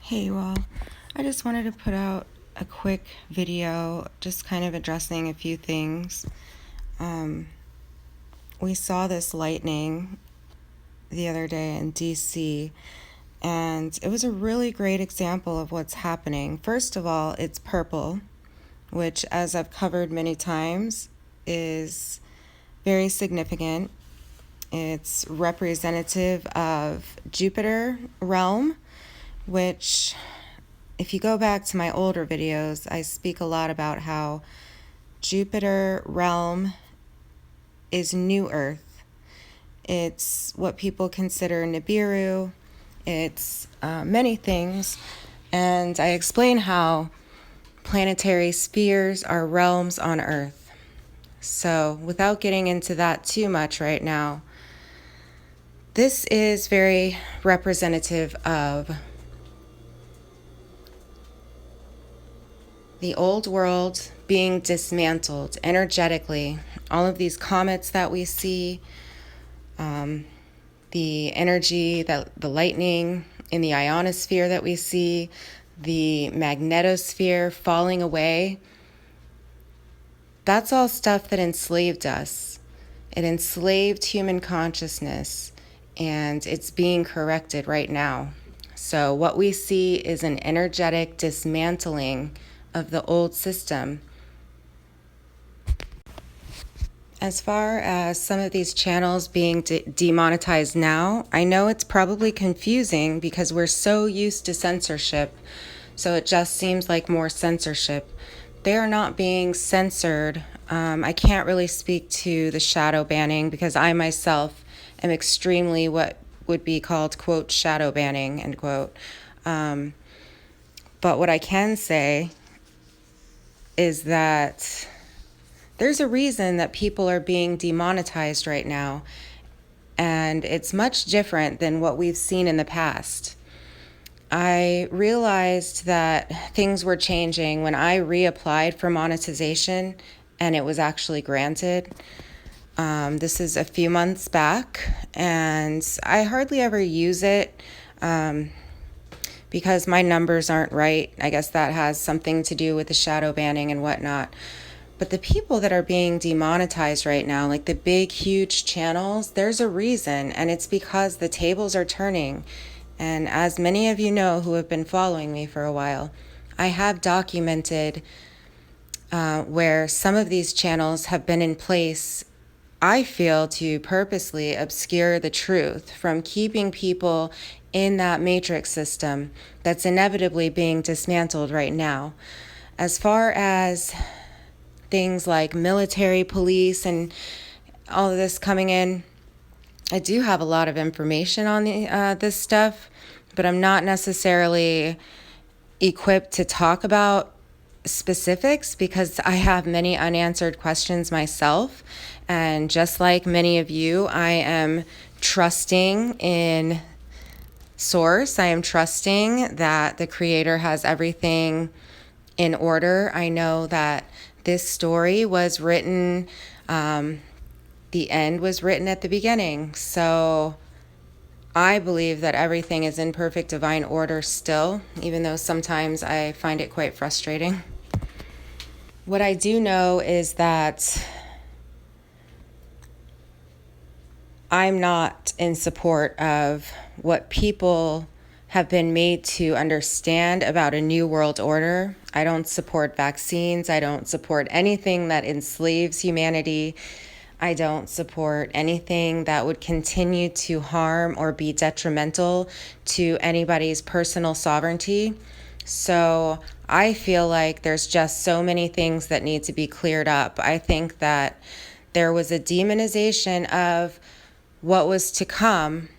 Hey, well, I just wanted to put out a quick video just kind of addressing a few things. We saw this lightning the other day in DC, and it was a really great example of what's happening. First of all, it's purple, which, as I've covered many times, is very significant. It's representative of Jupiter realm, which, if you go back to my older videos, I speak a lot about how Jupiter realm is New Earth. It's what people consider Nibiru. It's many things. And I explain how planetary spheres are realms on Earth. So without getting into that too much right now, this is very representative of the old world being dismantled energetically. All of these comets that we see, the energy, the lightning in the ionosphere that we see, the magnetosphere falling away, that's all stuff that enslaved us. It enslaved human consciousness, and it's being corrected right now. So what we see is an energetic dismantling of the old system. As far as some of these channels being demonetized now, I know it's probably confusing because we're so used to censorship, so it just seems like more censorship. They are not being censored. I can't really speak to the shadow banning because I myself am extremely what would be called, quote, shadow banning, end quote. But what I can say is that there's a reason that people are being demonetized right now, and it's much different than what we've seen in the past. I realized that things were changing when I reapplied for monetization, and it was actually granted. This is a few months back, and I hardly ever use it because my numbers aren't right. I guess that has something to do with the shadow banning and whatnot. But the people that are being demonetized right now, like the big, huge channels, there's a reason, and it's because the tables are turning. And as many of you know who have been following me for a while, I have documented where some of these channels have been in place, I feel, to purposely obscure the truth from keeping people in that matrix system that's inevitably being dismantled right now. As far as things like military, police, and all of this coming in, I do have a lot of information on this stuff, but I'm not necessarily equipped to talk about specifics because I have many unanswered questions myself. And just like many of you, I am trusting in Source. I am trusting that the Creator has everything in order. I know that this story was written, the end was written at the beginning. So I believe that everything is in perfect divine order still, even though sometimes I find it quite frustrating. What I do know is that I'm not in support of what people have been made to understand about a new world order. I don't support vaccines. I don't support anything that enslaves humanity. I don't support anything that would continue to harm or be detrimental to anybody's personal sovereignty. So I feel like there's just so many things that need to be cleared up. I think that there was a demonization of what was to come.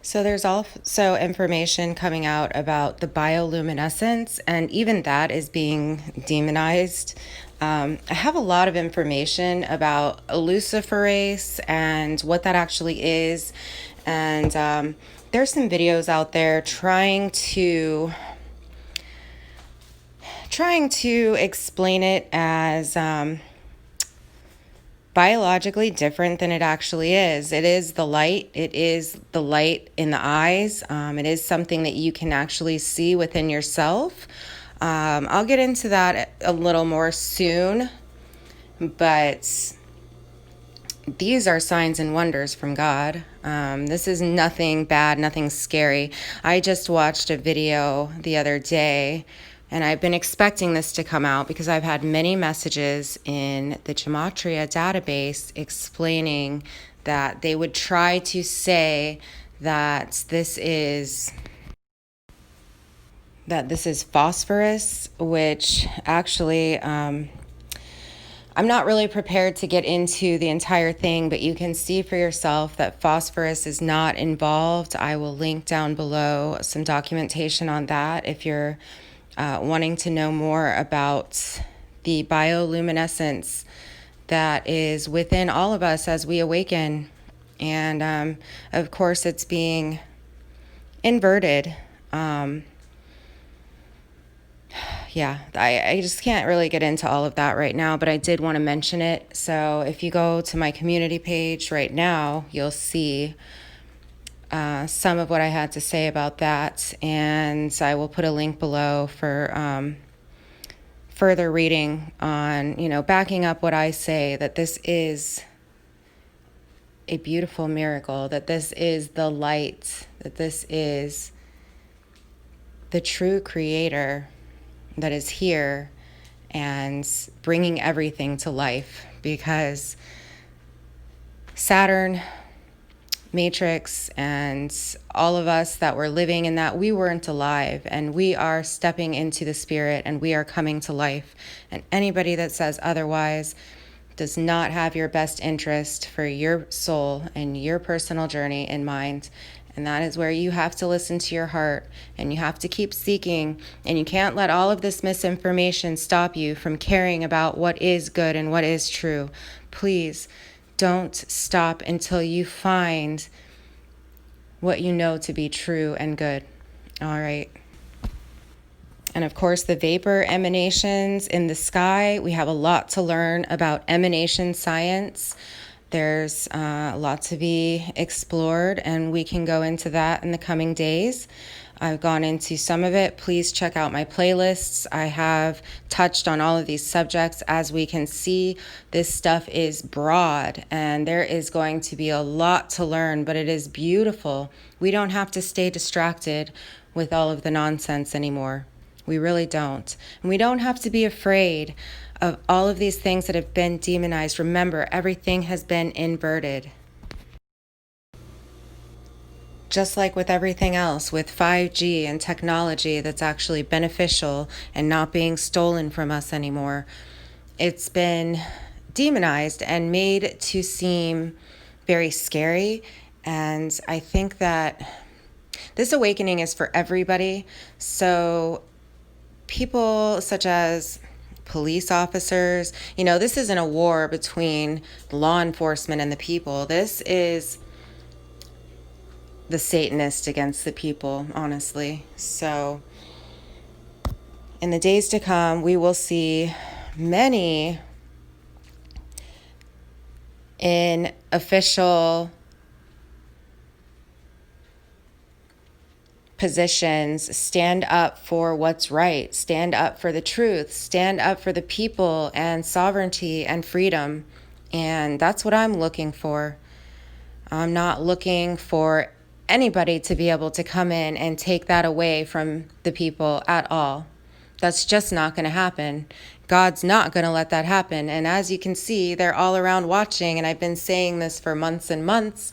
So there's also information coming out about the bioluminescence, and even that is being demonized. I have a lot of information about luciferase and what that actually is, and there's some videos out there trying to explain it as biologically different than it actually is. It is the light. It is the light in the eyes. It is something that you can actually see within yourself. I'll get into that a little more soon, but these are signs and wonders from God. This is nothing bad, nothing scary. I just watched a video the other day, and I've been expecting this to come out because I've had many messages in the Gematria database explaining that they would try to say that this is phosphorus, which actually I'm not really prepared to get into the entire thing, but you can see for yourself that phosphorus is not involved. I will link down below some documentation on that if you're wanting to know more about the bioluminescence that is within all of us as we awaken. And of course, it's being inverted. Yeah, I just can't really get into all of that right now, but I did want to mention it. So if you go to my community page right now, you'll see some of what I had to say about that, and I will put a link below for further reading on, backing up what I say, that this is a beautiful miracle, that this is the light, that this is the true creator that is here and bringing everything to life, because Saturn, Matrix, and all of us that were living in that, we weren't alive, and we are stepping into the spirit and we are coming to life. And anybody that says otherwise does not have your best interest for your soul and your personal journey in mind. And that is where you have to listen to your heart, and you have to keep seeking, and you can't let all of this misinformation stop you from caring about what is good and what is true. Please don't stop until you find what you know to be true and good. All right. And of course, the vapor emanations in the sky, we have a lot to learn about emanation science. There's a lot to be explored, and we can go into that in the coming days. I've gone into some of it. Please check out my playlists. I have touched on all of these subjects. As we can see, this stuff is broad, and there is going to be a lot to learn, but it is beautiful. We don't have to stay distracted with all of the nonsense anymore. We really don't. And we don't have to be afraid of all of these things that have been demonized. Remember, everything has been inverted. Just like with everything else, with 5G and technology that's actually beneficial and not being stolen from us anymore, it's been demonized and made to seem very scary. And I think that this awakening is for everybody. So people such as police officers, this isn't a war between law enforcement and the people. This is the Satanist against the people, honestly. So in the days to come, we will see many in official positions stand up for what's right, stand up for the truth, stand up for the people and sovereignty and freedom. And that's what I'm looking for. I'm not looking for anybody to be able to come in and take that away from the people at all. That's just not going to happen. God's not going to let that happen. And as you can see, they're all around watching, and I've been saying this for months and months,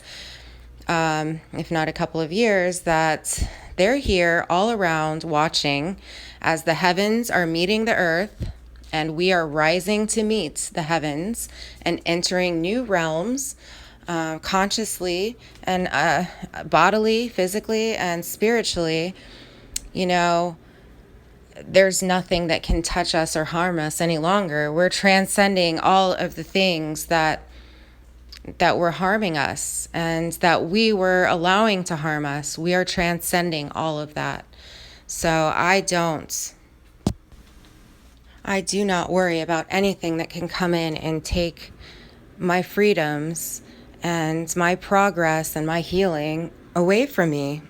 if not a couple of years, that they're here all around watching as the heavens are meeting the earth, and we are rising to meet the heavens and entering new realms, consciously and bodily, physically, and spiritually. There's nothing that can touch us or harm us any longer. We're transcending all of the things that were harming us and that we were allowing to harm us. We are transcending all of that. So I do not worry about anything that can come in and take my freedoms and my progress and my healing away from me.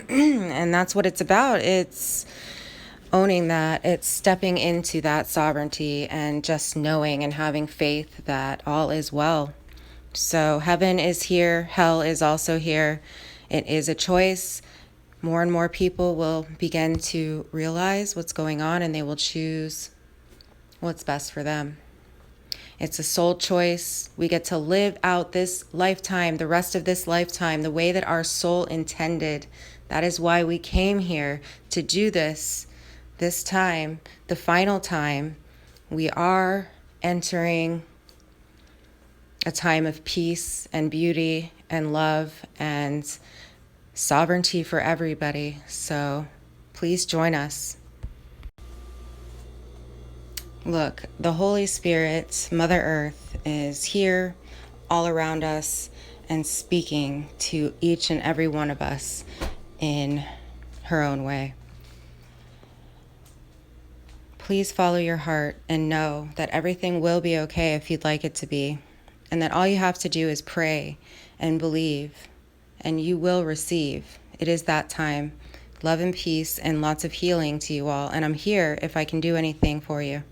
And that's what it's about. It's owning that. It's stepping into that sovereignty and just knowing and having faith that all is well. So heaven is here. Hell is also here. It is a choice. More and more people will begin to realize what's going on, and they will choose what's best for them. It's a soul choice. We get to live out this lifetime, the rest of this lifetime, the way that our soul intended. That is why we came here to do this time, the final time. We are entering a time of peace and beauty and love and sovereignty for everybody. So please join us. Look, the Holy Spirit, Mother Earth, is here all around us and speaking to each and every one of us in her own way. Please follow your heart and know that everything will be okay if you'd like it to be, and that all you have to do is pray and believe, and you will receive. It is that time. Love and peace and lots of healing to you all, and I'm here if I can do anything for you.